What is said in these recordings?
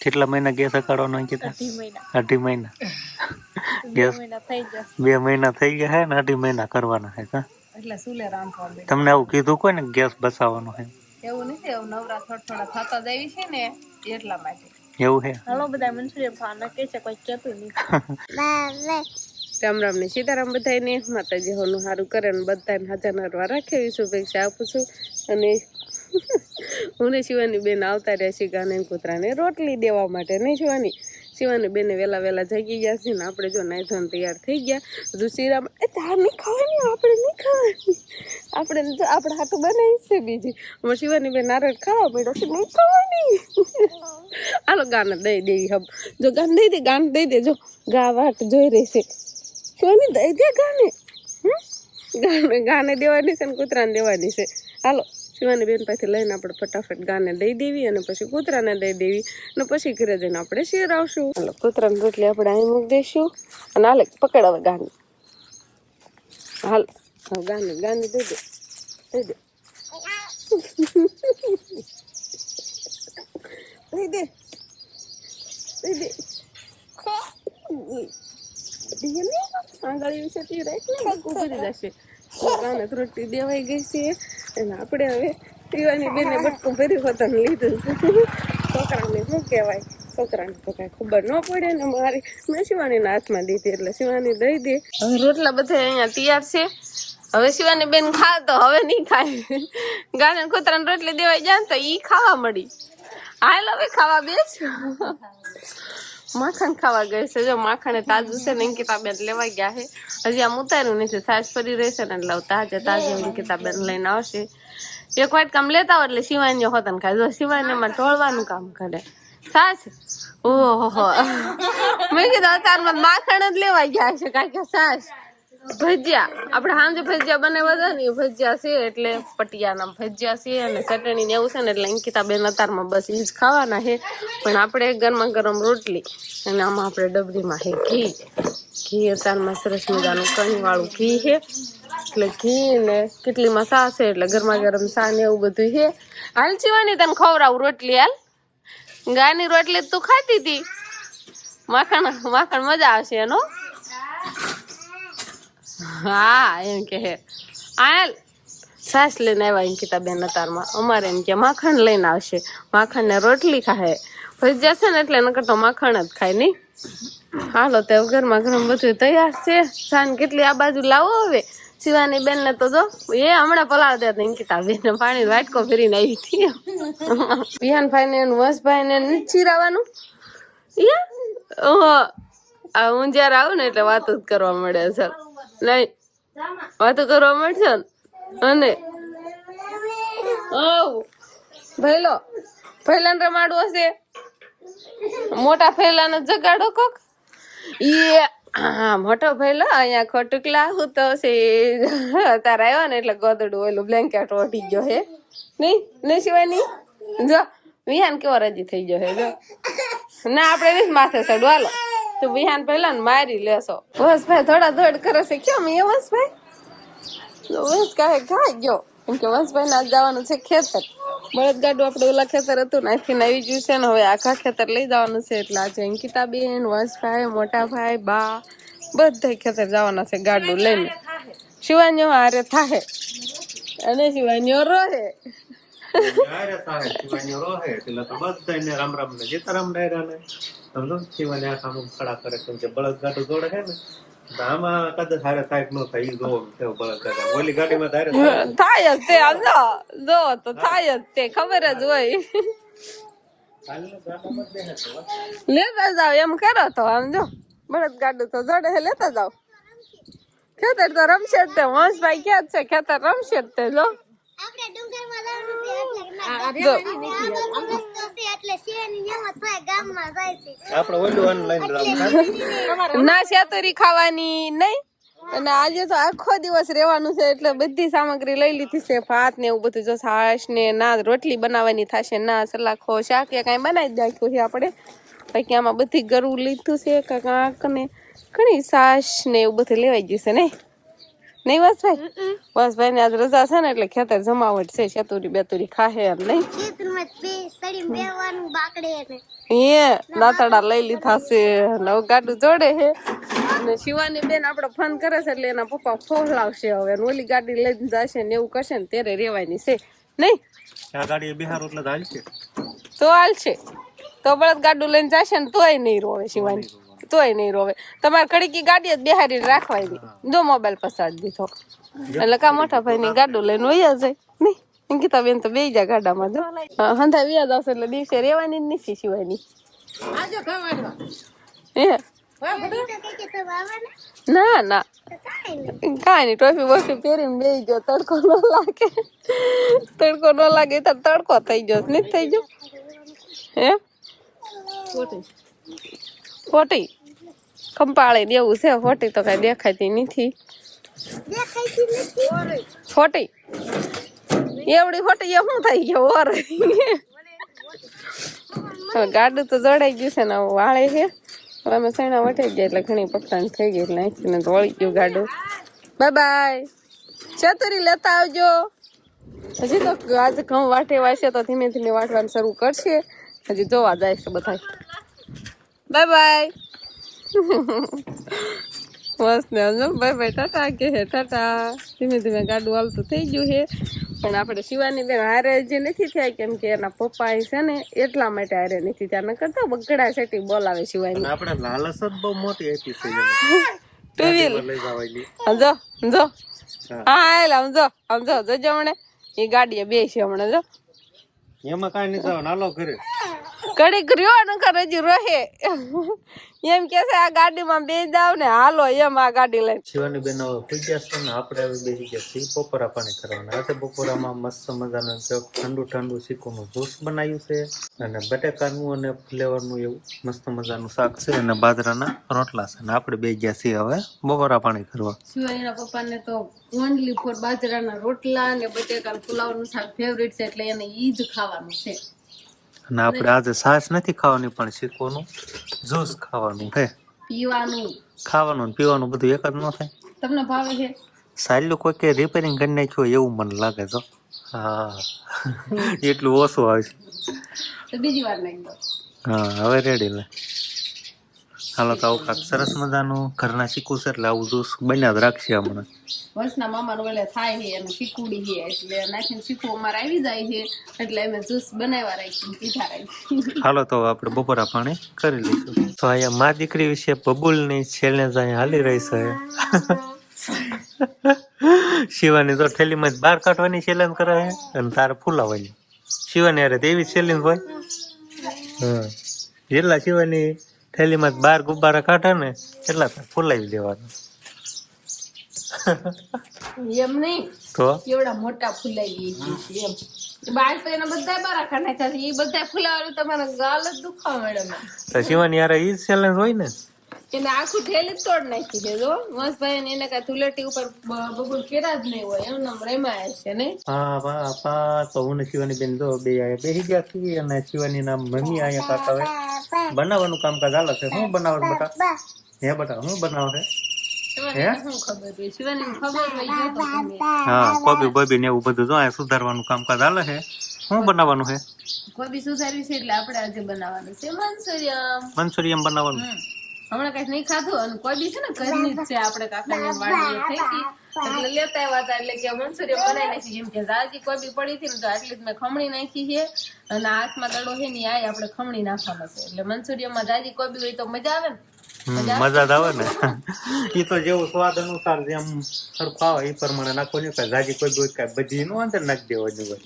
કેટલા મહિના ગેસ હકાડવાનો કીધા? 2.5 મહિના. 2.5 મહિના ગેસ 2 મહિના થઈ ગયા હે ને 2.5 મહિના કરવાના હે કા? એટલે સુલે રાંધવા બે. તમને આવું કીધું કોઈ ને ગેસ બસાવવાનો હે? એવું નથી, એવું નવરા થોડા થતા દેવી છે ને એટલા માટે. એવું હે? હાલો બધા મંચુરિયન ખાવાના કે છે, કોઈ કેતું નહીં. રામ રામ ને સીતારામ બધાને, માતાજી હોનું સારું કરે ને બધાને હાજર નરવા રાખે એવી શુભેચ્છા આપું છું. અને હું ને શિવાની બેન આવતા રહ્યા છીએ ગાને કૂતરાને રોટલી દેવા માટે. નહીં શિવાની બેને વેલા જાગી ગયા છે ને આપણે જો નાઈ ધોઈને તૈયાર થઈ ગયા. હજુ શિરામ તાર નહીં ખાવાની, આપણે નહીં ખાવાની, આપણે હાટું બનાવી છે બીજી. અમારે શિવાની બેન નારળ ખાવા પડ્યો છે, નહીં ખાવાની. હાલો ગાને દઈ દેવી હબ, જો ગાન દઈ દે જો ગા વાટ જોઈ રહી છે. શિવાની દઈ દે ગાને દેવાની છે ને કૂતરાને દેવાની છે. હાલો શિવાની બેન પાસેથી લઈને આપણે ફટાફટ ગાને દઈ દેવી અને પછી કૂતરાને દઈ દેવી અને પછી ઘરે જઈને આપણે શેર આવશું. હાલો કૂતરાની રોટલી આપણે અહીં મૂકી દઈશું અને હાલે પકડ હવે ગાને. હાલ ગાને દઈ દે આંગળી વિશે જશે. ગાને રોટલી દેવાઈ ગઈ છે અને આપણે હવે શિવાની બેને બટકું ભરી પોતાને લીધું. છોકરાને શું કહેવાય, છોકરાને તો કાંઈ ખબર ન પડે ને મેં શિવાનીના હાથમાં દીધી એટલે શિવાની દઈ દે. હવે રોટલા બધા અહીંયા તૈયાર છે. હવે શિવાની બેન ખા તો હવે નહીં ખાય. ગાને કૂતરાને રોટલી દેવાઈ જાય ને તો ઈ ખાવા મળી. હાલ હવે ખાવા બેસ. માખણ ખાવા ગઈ છે, જો માખણ તાજું છે ને અંકિતાબેન લેવા ગયા છે. હજી આમ ઉતાર્યું નથી, સાસ ફરી રહેશે ને એટલે તાજે અંકિતાબેન લઈને આવશે. એક વાટ કામ લેતા હોય એટલે શિવાની હોતન ખાય. જો શિવાની એમાં ઢોળવાનું કામ કરે. સાસ ઓહો મેં કીધું અત્યારમાં માખણ જ લેવા ગયા છે કારણ કે સાસ. ભજીયા આપણે સાંજે ભજીયા બનાવ્યા હતા ને, ભજીયા છે એટલે પટિયાના ભજીયા છે અને ચટણી ને એવું છે ને એટલે અંકિતાબેન અત્યારમાં બસ એ જ ખાવાના છે. પણ આપણે ગરમા ગરમ રોટલી અને આમાં આપણે ડબરીમાં છે ઘી અત્યારમાં સરસ મજાનું કણીવાળું ઘી છે એટલે ઘી ને કેટલીમાં સા છે એટલે ગરમા ગરમ સા ને એવું બધું છે. હાલ શિવાની તને ખવડાવું રોટલી. હાલ ગાયની રોટલી તું ખાતી હતી, માખણ મજા આવશે એનો. હા એમ કે હે હાલ સાસ લઈને આવ્યા અંકિતાબેન અતારમાં. અમારે એમ કે માખણ લઈને આવશે, માખણ ને રોટલી ખાય. ભજીયા છે ને એટલે નકર તો માખણ જ ખાય નહીં. હાલો તો ગરમા ગરમ બધું તૈયાર છે. સાન કેટલી આ બાજુ લાવો હવે. શિવાની બેન ને તો જો એ હમણાં પલાળ દે અંકિતાબેન પાણી વાટકો ફેરીને આવી હતી. વિહાનભાઈ ને વંશભાઈ ને ચીરાવાનું આ હું જયારે આવું ને એટલે વાતો જ કરવા મળે છે. નહીં વાતો કરવા મળશે અને ફૈલાને રમાડવો હશે. મોટા ફૈલાને જગાડો કોક. હા મોટો ફૈલો અહીંયા ખોટુકલા હું તો છે તારા આવ્યો ને એટલે ગોદડું ઓલું બ્લેન્કેટ ઓઢી ગયો હે. નહીં શિવાની જો વિહાન કેવો રાજી થઈ ગયો હે. જો ના આપણે નહીં માથે ચડવા. હાલો તો વિહાન પહેલા ને મારી લેશો. વંશભાઈ થોડા દોડ કરે છે. કેમ એ વંશભાઈ વંશ કાહે ખાઈ ગયો કેમ કે વંશભાઈ ને જવાનું છે ખેતર. બળદગાડું આપણે ઓલા ખેતર હતું ને અહીંથી આવી ગયું છે ને હવે આખા ખેતર લઈ જવાનું છે. એટલે આજે અંકિતાબેન, વંશભાઈ, મોટા ભાઈ, બા બધા ખેતર જવાના છે ગાડું લઈને. શિવાનીઓ હારે થાહે અને શિવાનીઓ રોહે. રામ રામ ને સીતારામ ડાયરા સમજો. શિવાની આ કામ ખડા કરે કેમ કે બળદગાડું જોડે છે ને આમાં કદાચ હારે થાય ન થાય. ઈ જોવો બળદગાડા ઓલી ગાડીમાં થાય જ તે. જો તો થાય જ તે ખબર જ હોય. લેતા જાવ એમ કરો તો આમ જો બળદગાડું તો જોડે હે લેતા જાવ. ખેતર તો રમશે જ તે. વંશભાઈ ક્યાં છે ખેતર રમશે જ તે. જો ના શેતરી ખાવાની નહીં. અને આજે તો આખો દિવસ રહેવાનું છે એટલે બધી સામગ્રી લઈ લીધી છે. ભાત ને એવું બધું જો છાશ ને ના રોટલી બનાવવાની થશે ના સલાખો શાક કઈ બનાવી નાખ્યું છે આપણે. બાકી આમાં બધી ગરું લીધું છે કાંક ને ઘણી છાશ ને એવું બધું લેવાઈ ગયું છે. નહીં નહીં વસભાઈ ને આજ રજા છે ને એટલે ખેતર જમાવટ છે, શેતુરી બેતુરી ખાહે એમ નહીં. દાંતડા લઈ લીધા છે, નવ ગાડું જોડે છે. અને શિવાની બેન આપડે ફોન કરે છે એટલે એના પપ્પા ફોલાવશે હવે, ઓલી ગાડી લઈને જશે ને એવું કરશે ને ત્યારે રેવાની છે નહીં. આ ગાડી બિહાર એટલે હાલ છે તો હાલ છે તો બળદ ગાડું લઈને જશે ને તોય નહીં રોવે શિવાની, તોય નહીં રોવે. તમારે કડીકી ગાડી જ બેહારી રાખવાની, જો મોબાઈલ પસાડી દીધો એટલે કા મોટા ભાઈ ની ગાડું લઈને વયા જાય નહીં. અંકિતા બેન તો બેઈ જાય ગાડામાં, જો હંધા વ્યાજ આવશે એટલે દિવસે રેવાની જ નથી શિવાની. ના ના કાંઈ નહીં, ટોપી બોપી પહેરીને બેસી ગયો, તડકો ન લાગે, તડકો ન લાગે તો તડકો થઈ ગયો નહીં થઈ ગયો હે ફોટી ખંપાળી દેવું છે. ફોટી તો કઈ દેખાતી નથી, ફોટી એવડી ફોટી એ શું થઈ ગયો ઓર. ગાડું તો જડાઈ ગયું છે ને વાળે છે, અમે સૈણા વટાઈ ગયા એટલે ઘણી પકડાણ થઈ ગઈ એટલે અહીંથી વળી ગયું ગાડું. બાય બાય, ચતુરી લેતા આવજો. હજી તો આજે ઘઉં વાટે વાયશે તો ધીમે ધીમે વાટવાનું શરૂ કરશે, હજી જોવા જાય છે બધા. બાય બાય બસ ને બાય બાય ટાટા કે હે ટાટા. ધીમે ધીમે ગાડું હાલતું થઈ ગયું છે, પણ આપણે શિવાની બેન હારે જે નથી થયા કેમ કે એના પપ્પા છે ને એટલા માટે હારે નથી થયા, ન કરતા બગડા સેટી બોલાવે શિવાની. આપણે લાલચ જ બહુ મોટી હતી છે ટુ વ્હીલ સમજો સમજો હા એટલે સમજો જોજો હમણે એ ગાડીએ બે છે હમણાં જો એમાં કાંઈ નહીં થવાનું, હાલો ઘરે કડીક રહ્યો નકર હજી રહે એમ કે છે આ ગાડીમાં બે જાવ ને હાલો એમ આ ગાડી લઈને. શિવાની બેન હવે પૂજ્યા છે ને આપણે હવે બેસી ગયા છીએ બપોરા પાણી કરવાના. આજે બપોરામાં મસ્ત મજાનું ઠંડુ ઠંડુ શીખવાનું જ્યુસ બનાવ્યું છે અને બટેકાનું અને ફ્લેવરનું એવું મસ્ત મજાનું શાક છે અને બાજરાના રોટલા છે. અને આપણે બે ગયા છીએ હવે બપોરા પાણી કરવા. શિવાનીના પપ્પાને તો ઓનલી ફોર બાજરાના રોટલા અને બટેકા પુલાવનું શાક ફેવરિટ છે એટલે એને ઈ જ ખાવાનું છે. અને આપણે આજે છાશ નથી ખાવાની પણ શીખવાનું જ્યુસ ખાવાનું છે, પીવાનું ખાવાનું પીવાનું બધું એક જ ન થાય. તમને ભાવે છે? સારું કોઈ કે રિપેરિંગ કરી નાખ્યું એવું મને લાગે તો. હા એટલું ઓછું આવે છે તો બીજી વાર નાખી દો. હા હવે રેડી લે. હાલો તો આવું કાંક સરસ મજાનું ઘરના શીખવું છે એટલે આવું જ્યુસ બન્યા જ રાખશે હમણાં. વર્ષના મામાનું વેલે થાય છે અને શીખુડી છે એટલે નાખીને શીખવું અમારે આવી જાય છે એટલે અમે જ્યુસ બનાવવા રાખીને પીધા રાખી. હાલો તો આપણે બપોરા પાણી કરી લઈશું. તો અહીંયા મા દીકરી વિશે બબુલની ચેલેન્જ અહીંયા હાલી રહી છે. શિવાની તો થેલીમાં જ બહાર કાઢવાની ચેલેન્જ કરે છે અને તારે ફૂલાવાની. શિવાની અરે એવી ચેલેન્જ હોય હા, જેટલા શિવાની થેલીમાં જ બહાર ગુબ્બારા કાઢે ને એટલા તારે ફૂલાવી દેવાના. એમ નહીં તો એવડા મોટા ફૂલાઈ એમ બાર તો એના બધા બારા ખાના છે એ બધા ફૂલાવાનું તમારા ગાલ જ દુખાવા મેડમ. તો શિવાની યાર ઈ ચેલેન્જ હોય ને એને આખું થેલી તોડ નાખી દે જો મસ્તભાઈ ને એને કઈ તુલેટી ઉપર બબુલ કેરા જ નહીં હોય એમ નામ રેમાય છે નહીં. હા પા તો હું ને શિવાની બેન જો બે અહીંયા બેસી ગયા છીએ અને શિવાની ના મમ્મી અહીંયા કાકા હવે બનાવવાનું કામકાજ હાલે છે. શું બનાવવાનું બટા? હે બટા શું બનાવે છે? હા કોબી બોબી ને એવું બધું જો સુધારવાનું કામકાજ હાલે છે. શું બનાવવાનું છે? કોબી સુધારવી છે એટલે આપણે આજે બનાવવાનું છે મંચુરિયમ બનાવવાનું. હમણાં કઈ નહીં ખાધું અને કોબી છે ને ઘરની જ છે આપણે કાકાની વાડીએ થઈ હતી એટલે લેતા આવ્યા હતા એટલે કે મંચુરિયમ બનાવી નાખી. જેમ કે દાદી કોબી પડી હતી ને તો આટલી જ મેં ખમણી નાખી છે અને હાથમાં દડો છે ને આ આપણે ખમણી નાખવાનો છે એટલે મંચુરિયમમાં દાદી કોબી હોય તો મજા આવે ને. મજા જ આવે ને. એ તો જેવું સ્વાદ અનુસાર જેમ સરખું આવે એ પ્રમાણે નાખો ને. જાજી કોઈ હોય કઈ બધી નો અંદર નાખી દેવાનું હોય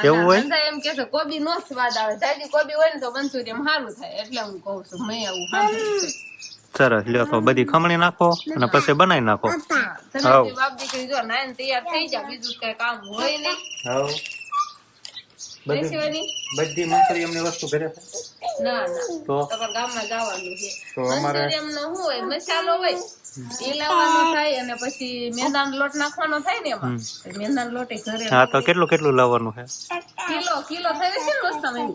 એવું હોય. એમ કે છે કોબી નો સ્વાદ આવે, જાજી કોબી હોય ને તો મંચુરિયમ સારું થાય એટલે હું કહું છું. મેં એવું સાંભળ્યું છે. સરસ લ્યો તો બધી ખમણી નાખો અને પછી બનાવી નાખો. બાપ દીકરી જો નાઈને તૈયાર થઈ જાય બીજું કઈ કામ હોય નહીં. બધી મંચુરિયમ ની વસ્તુ ઘરે ના ના તો ગામમાં જવાનું છે. મંચુરિયમ નો શું હોય મસાલો હોય એ લાવવાનો થાય અને પછી મેંદાનો લોટ નાખવાનો થાય ને એમાં મેંદાનો લોટ ઘરે. હા તો કેટલું લાવવાનું છે? કિલો થઈ રહેશે ને વસ્તુમાં.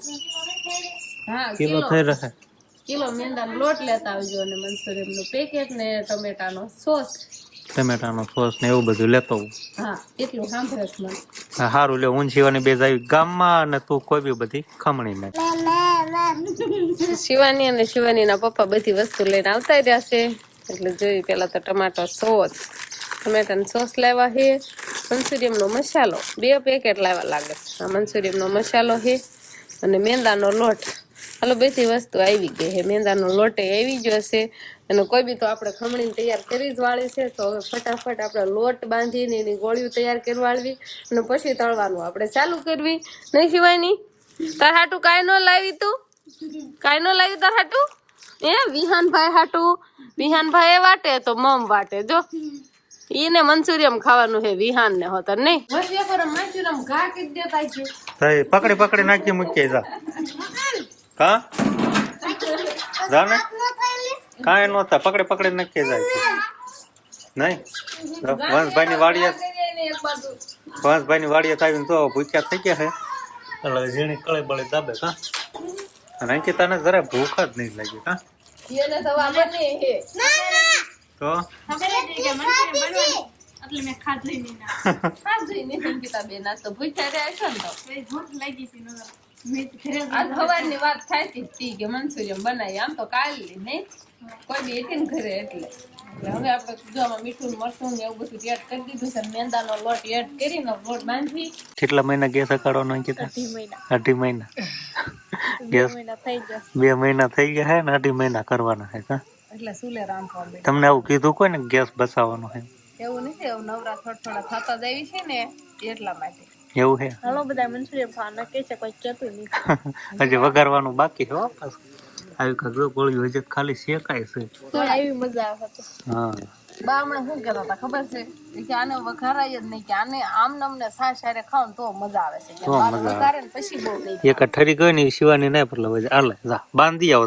હા કિલો થઈ રહે. કિલો મેંદાનો લોટ લેતા આવજો અને મંચુરિયમ નું પેકેટ ને ટમેટાનો સોસ ટમેટાનો સોસ ને એવું બધું લેતો હું. હા એટલું સાંભળે જ મને. હા, સારું લે. હું શિવાની બે આવી ગામમાં અને તું કોઈ બી બધી ખમણી નાખ. શિવાની અને શિવાનીના પપ્પા બધી વસ્તુ લઈને આવતા રહ્યા છે એટલે જોઈ પેલા તો ટમેટાનો સોસ લાવ્યા છે, મંચુરિયમનો મસાલો 2 પેકેટ લાવ્યા લાગે. આ મંચુરિયમનો મસાલો છે અને મેંદાનો લોટ. હાલો બધી વસ્તુ આવી ગઈ છે. મેંદાનો લોટ આવી ગયો છે અને કોઈ બી તો આપણે ખમણીને તૈયાર કરી જ વાળી છે. તો હવે ફટાફટ આપણે લોટ બાંધીને એની ગોળીઓ તૈયાર કરી વાળવી અને પછી તળવાનું આપણે ચાલુ કરવી. નહીં શિવાની? તાર હાટું કાંઈ ન લાવી તું? કાંઈ ન લાવી તાર હાટું? વિહાનભાઈ હાટું? વિહાનભાઈ વાટે તો મમ વાટે જો. ઈને મંચુરિયમ ખાવાનું છે વિહાન ને હોતર નહીં. મંચુરિયમ ઘા કરી દેતા છે. પકડી નાખી મૂકી જા. કા જા ને કાંઈ નહોતા પકડી નાખી જાય નહીં. વંશભાઈ ની વાડીએ આવીને તો ભૂખ્યા થઈ ગયા છે એટલે ઝીણી કળે બળે દાબે. કા અને અંકિતાને જરા ભૂખ જ નહીં લાગી. કા એને તો આ બને છે તો એટલે મેં ખાધું નહીં ના ખાધું નહીં અંકિતા બેન. આ તો ભૂખ્યા રહ્યા છે ને તો ભૂખ લાગી હતી નગર મેં ઘરે આ સવારની વાત થાય હતી કે મંચુરિયમ બનાવી. આમ તો કાલની નહીં કોઈ બી હતી ને ઘરે એટલે હવે આપણે આમાં મીઠું મરચું ને એવું બધું એડ કરી દીધું છે. મેંદાનો લોટ એડ કરીને લોટ બાંધી. કેટલા મહિના ગેસ હકાડવાનો અંકિતા? 2.5 મહિના. ગેસ 2 મહિના થઈ ગયા. 2 મહિના થઈ ગયા હે ને 2.5 મહિના કરવાના છે. કા એટલે સુલે રાંધવા બેઠા. તમને આવું કીધું કોઈ ને ગેસ બસાવવાનો છે? એવું નથી. એવું નવરા થોડા થતા જ આવી છે ને એટલા માટે. એવું છે? હાલો બધા મંચુરિયમ ખાવાના કે છે કોઈ કહેતું નહીં. હજી વઘારવાનું બાકી છે. આવી કાંક ગોળીઓ હજી ખાલી શેકાય છે. તો આવી મજા આવે છે. હા બા હમણાં શું કહેતા હતા ખબર છે કે આને વઘારાય જ નહીં કે આને આમ નમને છાશ હારે ખાવ ને તો મજા આવે છે. તો મજા આવે. વઘારે ને પછી બહુ નહીં. એક ઠરી ગઈ ને શિવાની નહીં એટલે વજે આલે જા બાંધી આવો.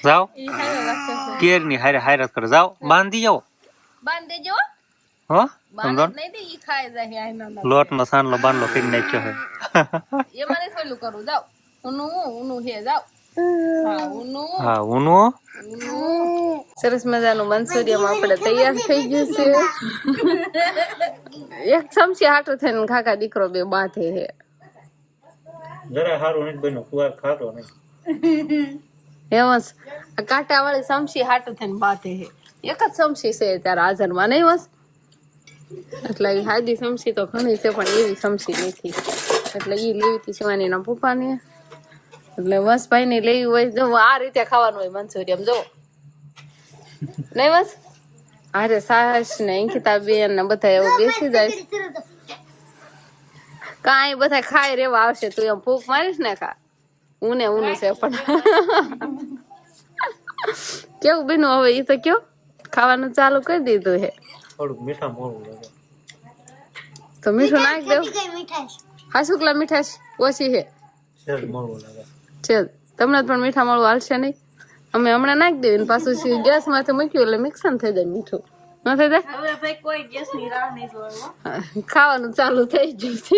જાઓ એ હારે રાખે છે. કેર ની હારે કરે. જાઓ બાંધી આવો. બાંધ દેજો હો બાંધ સમજો નહીં દે ઈ ખાય જાય આના લોટ નો સાંડલો બાંધલો કરી નાખ્યો છે. એમાં નહીં થોડું કરું. જાઓ ઊનું હે જાઓ. હા ઊનું. સરસ મજાનું મંચુરિયમ આપણે તૈયાર થઈ ગયું છે. એક ચમચી હાટું થઈને કાકા દીકરો બે બાંધે છે. જરા સારું નથી બન્યું. તું ખાતો નહીં. હેવંશ આ કાંટા વાળી ચમચી હાટું થઈને બાંધે છે. એક જ ચમચી છે ત્યારે હાજરમાં નહીં વસ. એટલે એ હાદી ચમચી તો ઘણી છે પણ એવી ચમચી નથી. એટલે એ લેવી હતી શિવાનીના પપ્પાને. એટલે વંશભાઈ ની લેવી હોય જો આ રીતે ખાવાનું હોય મંચુરિયમ જો નહીં વંશ. અરે સાસ ને અંકિતા બેન ને બધા એવું બેસી જાય. કાંઈ બધા ખાઈ રેવા આવશે. તું એમ ફૂંક મારીશ ને ખા ઊનું છે પણ કેવું બન્યું હવે એ તો કયો. ખાવાનું ચાલુ કરી દીધું હે. થોડુંક મીઠા મોળું લાગે તો મીઠું નાખી દેવું. હા શુક્લા મીઠાશ ઓછી છે સેજ મોળું લાગે છે. તમને પણ મીઠા મળવું હાલશે નહીં. અમે હમણાં નાખી દેવી ને પાછું ગેસ માંથી મૂક્યું એટલે મિક્સન થઈ જાય. મીઠું ન થઈ જાય. હવે ભાઈ કોઈ ગેસ ની રાહ નહીં જોયો. ખાવાનું ચાલુ થઈ ગયું છે.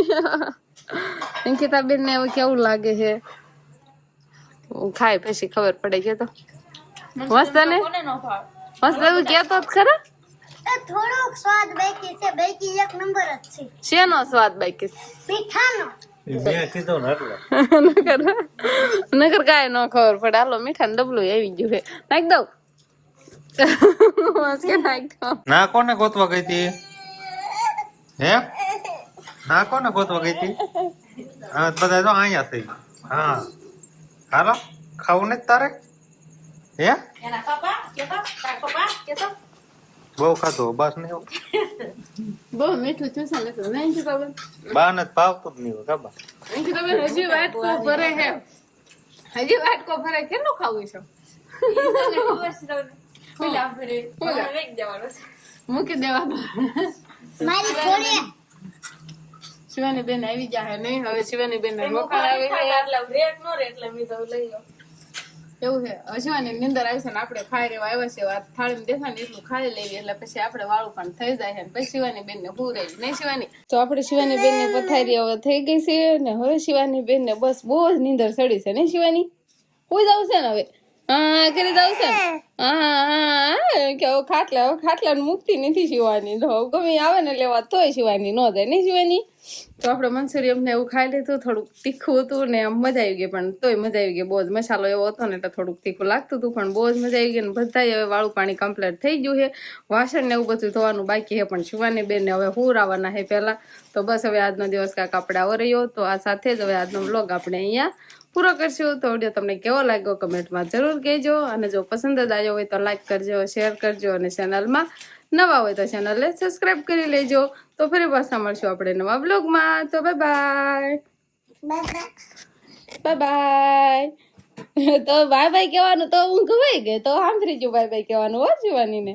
અંકિતા બેન ને હવે કેવું લાગે છે ખાય પછી ખબર પડે. કે તો મસ્ત ને કોને નો ભાવે? મસ્ત એવું કેતો જ ખરા. થોડોક સ્વાદ બાકી છે. બાકી એક નંબર જ છે. શેનો સ્વાદ બાકી મીઠાનો. મેં કીધું ને એટલે નગર કાંઈ ન ખબર પડે. હાલો મીઠા ને ડબલું આવી ગયું છે. નાખી દઉં. નાખી દઉં. ના કોને ગોતવા ગઈ હતી? હે ના કોને ગોતવા ગઈ હતી? હા બધા તો અહીંયા થઈ. હા હાલો ખાવું ને તારે? હે એના પપ્પા કેતો તાર પપ્પા કેતો બહુ ખાધો બસ ને બહુ મીઠું છે ને તો નહીં છે બાબા. બા ને ભાવતું જ નહીં હોય કાબા. અહીંથી તમે હજી વાટકો ભરે હે. હજી વાટકો ભરે કેટલું ખાવું છે? પેલા ફરે વેક જવાનો છે. મૂકી દેવાનું. મારી થોડી શિવાની બેન આવી જાય નહીં. હવે શિવાની બેન ને રોકાણ આવે છે. એટલે બ્રેક નો રે એટલે મેં તો લઈ લો. એવું છે શિવાની નિંદર આવી છે ને આપણે ખાઈ રેવા આવ્યા છે. વાત થાળી દેખા ને એટલું ખાઈ લેવી એટલે પછી આપણે વાળું પણ થઈ જાય છે. પછી શિવાની બેન ને હું રહી નહીં શિવાની. તો આપણે શિવાની બેન ને પથારી હવે થઈ ગઈ છે ને હવે શિવાની બેન ને બસ બહુ જ નિંદર ચડી છે નહીં શિવાની. હું જવું છે ને હવે હા કરી દઉં છે હા કે ખાટલા મુક્તિ નથી શિવાની તો ગમે આવે ને લેવા તોય શિવાની ન જાય નહીં શિવાની તો આપણે મંચુરિયમ ને એવું ખાઈ લીધું થોડુંક તીખું હતું ને આમ મજા આવી ગઈ પણ તોય મજા આવી ગઈ બહુ જ મસાલો એવો હતો ને એટલે થોડુંક તીખું લાગતું હતું પણ બહુ જ મજા આવી ગઈ ને બધાય હવે વાળું પાણી કમ્પ્લીટ થઈ ગયું છે વાસણ ને એવું બધું ધોવાનું બાકી છે પણ શિવાની બેન ને હવે હુરાવાના છે પહેલા તો બસ હવે આજનો દિવસ કાંઈક આપણે આવો રહ્યો તો આ સાથે જ હવે આજનો વ્લોગ આપણે અહીંયા પૂરો કરશું તો વિડીયો તમને કેવો લાગ્યો કમેન્ટમાં જરૂર કહેજો અને જો પસંદ જ આવ્યો હોય તો લાઈક કરજો શેર કરજો અને ચેનલમાં નવા હોય તો ચેનલને સબસ્ક્રાઇબ કરી લેજો તો ફરી પાછા મળશું આપણે નવા બ્લોગમાં તો બાય બાય તો બાય બાય કહેવાનું તો હું ગવાઈ ગઈ તો સાંભળી જો બાય બાય કહેવાનું હો શિવાનીને